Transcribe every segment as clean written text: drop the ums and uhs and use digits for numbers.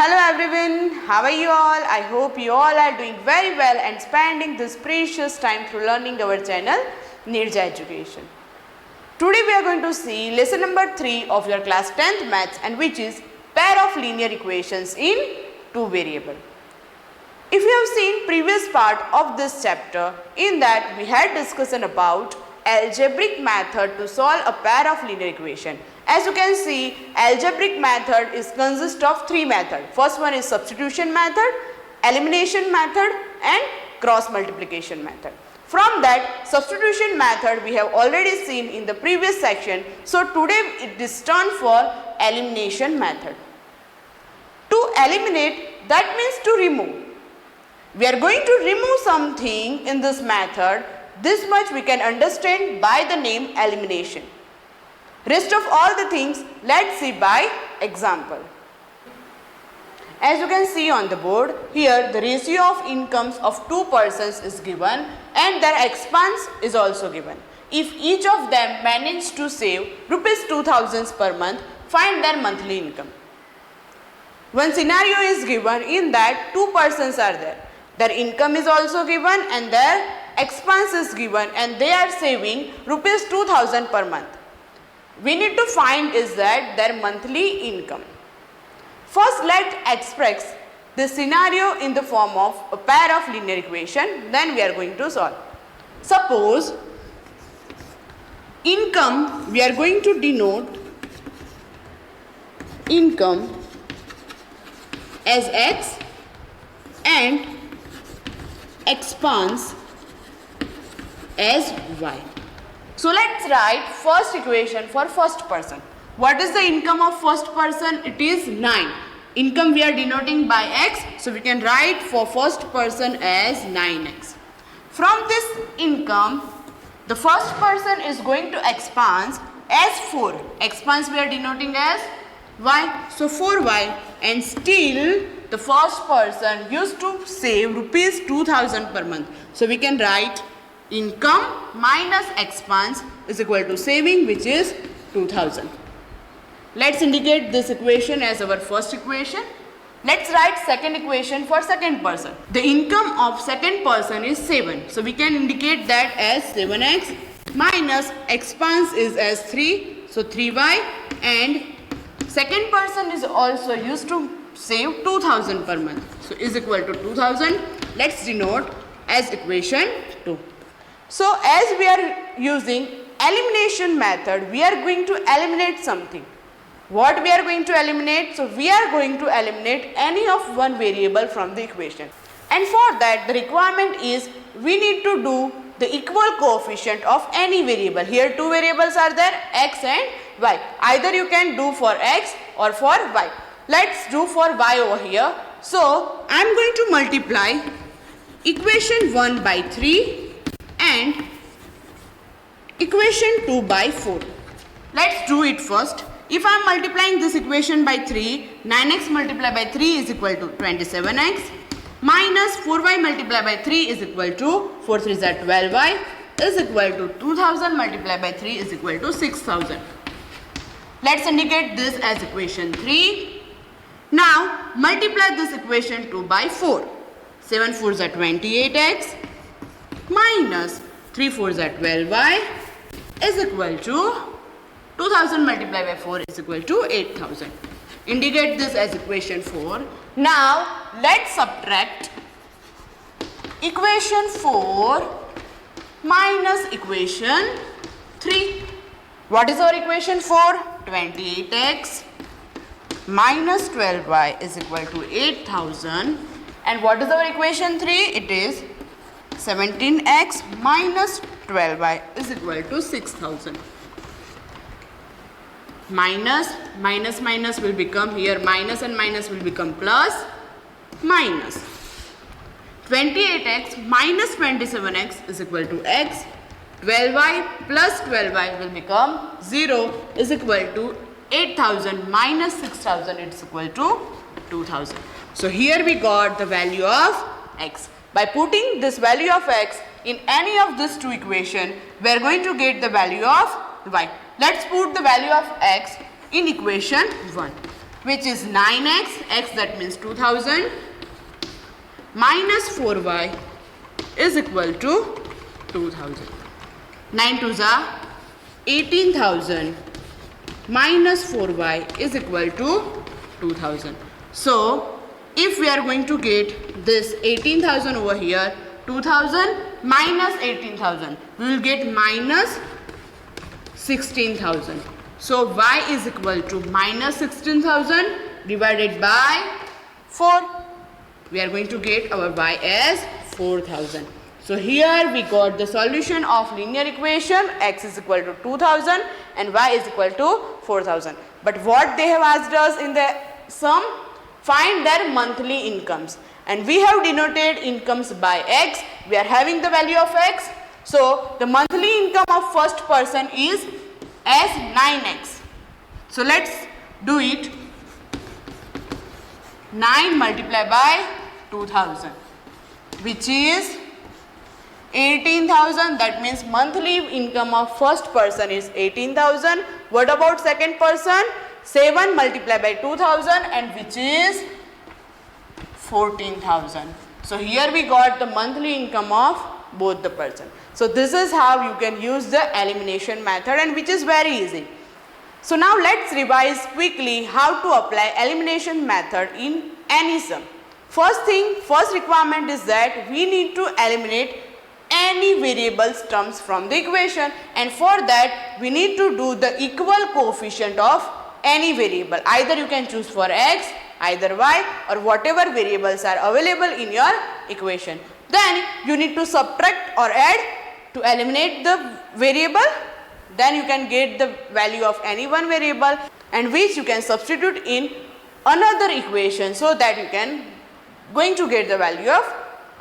Hello everyone, how are you all? I hope you all are doing very well and spending this precious time through learning our channel Nirja Education. Today we are going to see lesson number 3 of your class 10th maths, and which is pair of linear equations in two variable. If you have seen previous part of this chapter, in that we had discussion about algebraic method to solve a pair of linear equation. As you can see, algebraic method consists of three methods. First one is substitution method, elimination method and cross multiplication method. From that substitution method we have already seen in the previous section. So today it is turn for elimination method. To eliminate, that means to remove. We are going to remove something in this method. This much we can understand by the name elimination. Rest of all the things let's see by example. As you can see on the board, here the ratio of incomes of two persons is given and their expense is also given. If each of them manage to save rupees 2000 per month, find their monthly income. One scenario is given in that two persons are there. Their income is also given and their expense is given and they are saving rupees 2000 per month. We need to find is that their monthly income. First let's express this scenario in the form of a pair of linear equation, then we are going to solve. Suppose income, we are going to denote income as X and expense as Y. So let's write first equation for first person. What is the income of first person? It is 9. Income we are denoting by X, so we can write for first person as 9X. From this income, the first person is going to expand as 4. Expense we are denoting as Y, so 4Y, and still the first person used to save rupees 2000 per month. So we can write income minus expense is equal to saving, which is 2000. Let's indicate this equation as our first equation. Let's write second equation for second person. The income of second person is 7. So we can indicate that as 7x minus expense is as 3. So 3y, and second person is also used to save 2000 per month. So is equal to 2000. Let's denote as equation 2. So as we are using elimination method, we are going to eliminate something. What we are going to eliminate? So we are going to eliminate any of one variable from the equation. And for that the requirement is we need to do the equal coefficient of any variable. Here two variables are there, X and Y. Either you can do for X or for Y. Let's do for Y over here. So I am going to multiply equation 1 by 3 and equation 2 by 4. Let's do it first. If I am multiplying this equation by 3, 9x multiplied by 3 is equal to 27x minus 4y multiplied by 3 is equal to 4 3 is 12y is equal to 2000 multiplied by 3 is equal to 6000. Let's indicate this as equation 3. Now multiply this equation 2 by 4. 7 4 is 28x minus 3 4 is 12y is equal to 2000 multiplied by 4 is equal to 8000. Indicate this as equation 4. Now let's subtract equation 4 minus equation 3. What is our equation 4? 28x minus 12y is equal to 8000. And what is our equation 3? It is 17x minus 12y is equal to 6000. Minus will become here minus, and minus will become plus. Minus 28x minus 27x is equal to x. 12y plus 12y will become 0 is equal to 8000 minus 6000, it's equal to 2000. So here we got the value of x. By putting this value of x in any of these two equations, we are going to get the value of y. Let's put the value of x in equation 1. which is 9x, x that means 2000, minus 4y is equal to 2000. 9 2s are 18,000 minus 4y is equal to 2000. So if we are going to get this 18,000 over here, 2000 minus 18,000, we will get minus 16,000. So y is equal to minus 16,000 divided by 4. We are going to get our y as 4,000. So here we got the solution of linear equation x is equal to 2000 and y is equal to 4,000. But what they have asked us in the sum, find their monthly incomes, and we have denoted incomes by x. We are having the value of x. So the monthly income of first person is as 9x. So let's do it. 9 multiplied by 2000, which is 18,000. That means monthly income of first person is 18,000. What about second person? 7 multiplied by 2000, and which is 14,000. So here we got the monthly income of both the person. So this is how you can use the elimination method, and which is very easy. So now let's revise quickly how to apply elimination method in any sum. First requirement is that we need to eliminate any variables terms from the equation, and for that we need to do the equal coefficient of any variable. Either you can choose for x, either y, or whatever variables are available in your equation. Then you need to subtract or add to eliminate the variable. Then you can get the value of any one variable, and which you can substitute in another equation, so that you can going to get the value of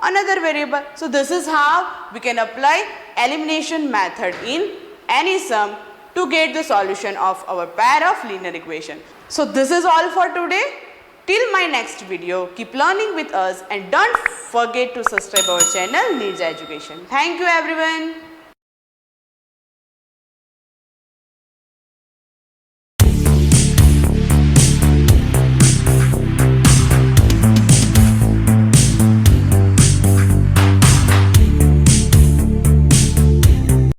another variable. So this is how we can apply elimination method in any sum to get the solution of our pair of linear equation. So this is all for today. Till my next video, keep learning with us and don't forget to subscribe our channel Neerja Education. Thank you everyone.